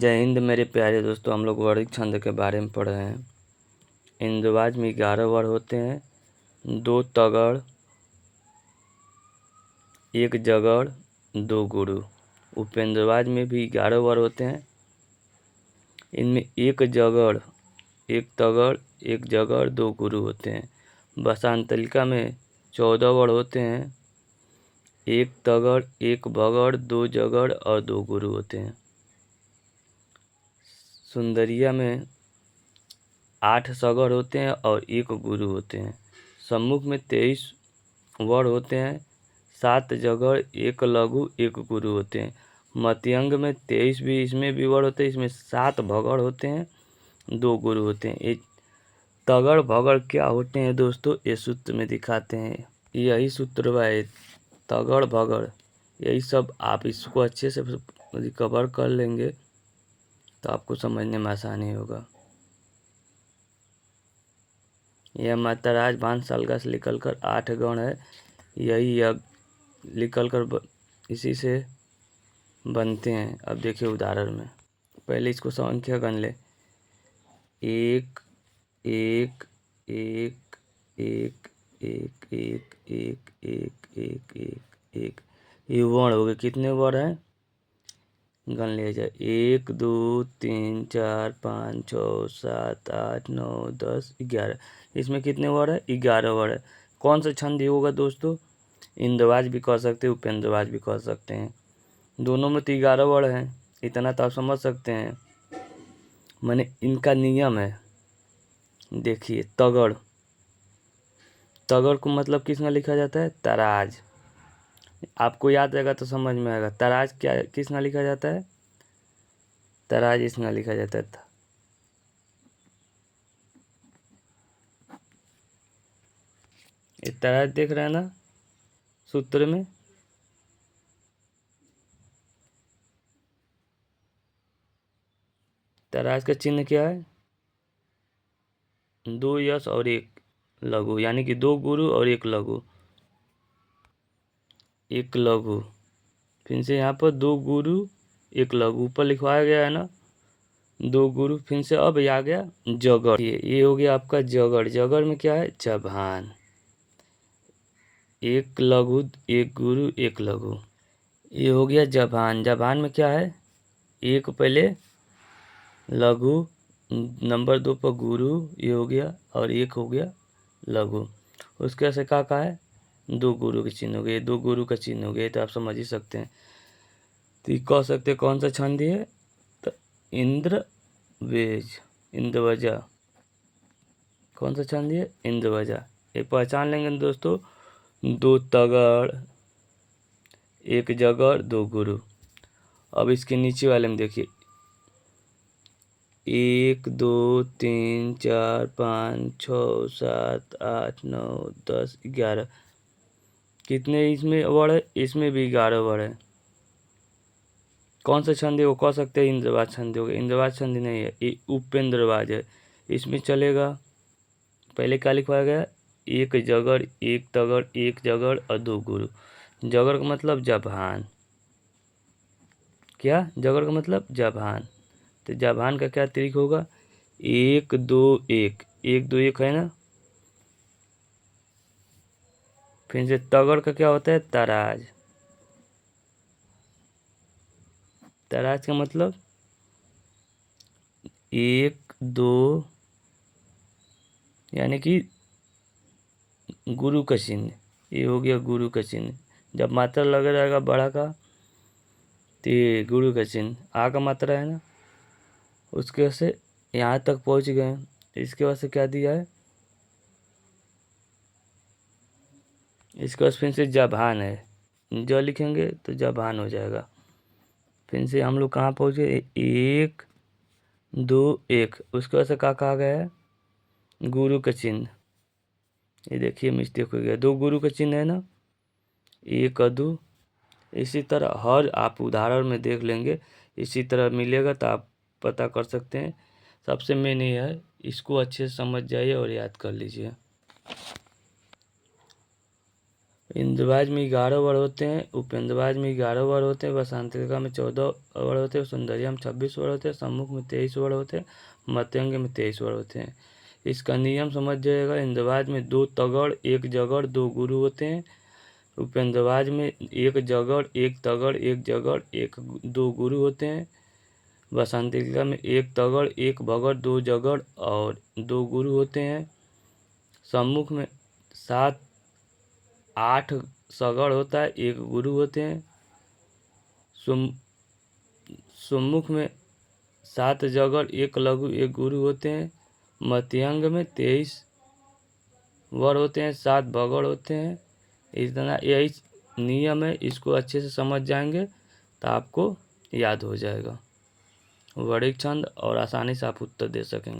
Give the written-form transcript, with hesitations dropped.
जय हिंद मेरे प्यारे दोस्तों। हम लोग वर्णिक छंद के बारे में पढ़ रहे हैं। इंद्रवाज में 11 वर्ण होते हैं, 2 तगड़, 1 जगड़, 2 गुरु। उपेंद्रवाज में भी 11 वर्ण होते हैं। इनमें 1 जगड़, 1 तगड़, 1 जगड़, 2 गुरु होते हैं। वसांतलिका में 14 वर्ण होते हैं, 1 तगड़, 1 बगड़, 2 जगड़ और 2 गुरु होते हैं। सुंदरिया में 8 सगड़ होते हैं और 1 गुरु होते हैं। सम्मुख में 23 वर्ण होते हैं, 7 जगड़, 1 लघु, 1 गुरु होते हैं। मध्यंग में 23 भी इसमें भी वर्ण होते हैं, इसमें 7 भगड़ होते हैं, 2 गुरु होते हैं। ये तगड़ भगड़ क्या होते हैं दोस्तों, ये सूत्र में दिखाते हैं। यही सूत्र है तगड़ भगड़, यही सब आप इसको अच्छे से रिकवर कर लेंगे तो आपको समझने में आसानी होगा। यह मात्राराज भानसालगा से निकल कर 8 गण है, यही निकल कर इसी से बनते हैं। अब देखिए उदाहरण में, पहले इसको संख्या गण ले। 1 1 1 1 1 1 1 1 1 1 1। ये वर्ण हो गए, कितने वर्ण हैं गण लिया जाए। 1 2 3 4 5 6 7 8 9 10 11। इसमें कितने वर्ण है, 11 वर्ण है। कौन सा छंद होगा दोस्तों, इंद्रवाज भी कह सकते हैं, उपेंद्रवाज भी कह सकते हैं। दोनों में तो 11 वर्ण हैं, इतना तो आप समझ सकते हैं। माने इनका नियम है। देखिए तगड़, तगड़ को मतलब किसमें लिखा जाता है, तराज। आपको याद रहेगा तो समझ में आएगा। तराज क्या किसमें लिखा जाता है, तराज इसमें लिखा जाता था। ये तराज देख रहे हैं ना सूत्र में। तराज का चिन्ह क्या है, 2 यश और 1 लघु, यानी कि 2 गुरु और 1 लघु। 1 लघु, फिर से यहाँ पर 2 गुरु 1 लघु, ऊपर लिखवाया गया है ना 2 गुरु। फिर से अब आ गया जगड़, ये हो गया आपका जगड़। जगड़ में क्या है, जभान। 1 लघु 1 गुरु 1 लघु, ये हो गया जभान। जभान में क्या है, 1 पहले लघु, नंबर 2 पर गुरु, ये हो गया, और 1 हो गया लघु। उसके से का है, 2 गुरु के चिन्ह हो गए, 2 गुरु का चिन्ह हो गए, तो आप समझ ही सकते हैं। तो कह सकते हैं कौन सा छंद है, तो इंद्रवेज, इंद्रवजा। कौन सा छंद है, इंद्रवजा। ये पहचान लेंगे दोस्तों, 2 तगड़, 1 जगड़, 2 गुरु। अब इसके नीचे वाले में देखिए, 1 2 3 4 5 6 7 8 9 10 11। कितने इसमें वर्ण है, इसमें भी 11 वर्ण है। कौन सा छंद है, वो कह सकते हैं इंद्रवाज छंद हो गया। इंद्रवाज छंद नहीं है, ये उपेंद्रवाज है। इसमें चलेगा, पहले क्या लिखवाया गया, 1 जगड़ 1 तगड़ 1 जगड़ और 2 गुरु। जगड़ का मतलब जभान, क्या जगड़ का मतलब जभान। तो जभान का क्या तरीका होगा, 1 2 1 1 2 1 है ना। फिर से तगड़ का क्या होता है, तराज। तराज का मतलब 1 2, यानी कि गुरु का चिन्ह, ये हो गया गुरु का चिन्ह। जब मात्रा लगा रहेगा बड़ा का, तो ये गुरु का चिन्ह। आ का मात्रा है ना, उसके वजह से यहाँ तक पहुँच गए। इसके वजह से क्या दिया है, इसके बाद फिर से जभान है, जो लिखेंगे तो जभान हो जाएगा। फिर से हम लोग कहाँ पहुँच गए, 1 2 1, उसके वजह से क्या कहा गया है, गुरु का चिन्ह। ये देखिए मिस्टेक हो गया, 2 गुरु का चिन्ह है ना, 1 2। इसी तरह हर आप उदाहरण में देख लेंगे, इसी तरह मिलेगा तो आप पता कर सकते हैं। सबसे मेन ये है, इसको अच्छे से समझ जाइए और याद कर लीजिए। इंद्रवाज में 11 वर्ड होते हैं, उपेंद्रवाज में 11 वर्ड होते हैं, वसांतिका में 14 वर्ड होते हैं, सुंदरिया में 26 वर्ड होते हैं, सम्मुख में 23 वर्ड होते हैं, मध्यंग में 23 वर्ड होते हैं। इसका नियम समझ जाएगा। इंद्रवाज में 2 तगड़ 1 जगड़ 2 गुरु होते हैं। उपेंद्रवाज में 1 जगड़ 1 तगड़ 1 जगड़ 2 गुरु होते हैं। वसंतिका में 1 तगड़ 1 बगड़ 2 जगड़ और 2 गुरु होते हैं। सम्मुख में 7 8 सगड़ होता है, 1 गुरु होते हैं। सम्मुख में 7 जगड़ 1 लघु 1 गुरु होते हैं। मध्यंग में 23 वर होते हैं, 7 बगड़ होते हैं। इतना यही नियम है, इसको अच्छे से समझ जाएंगे तो आपको याद हो जाएगा। वर्णिक छंद और आसानी से आप उत्तर दे सकेंगे।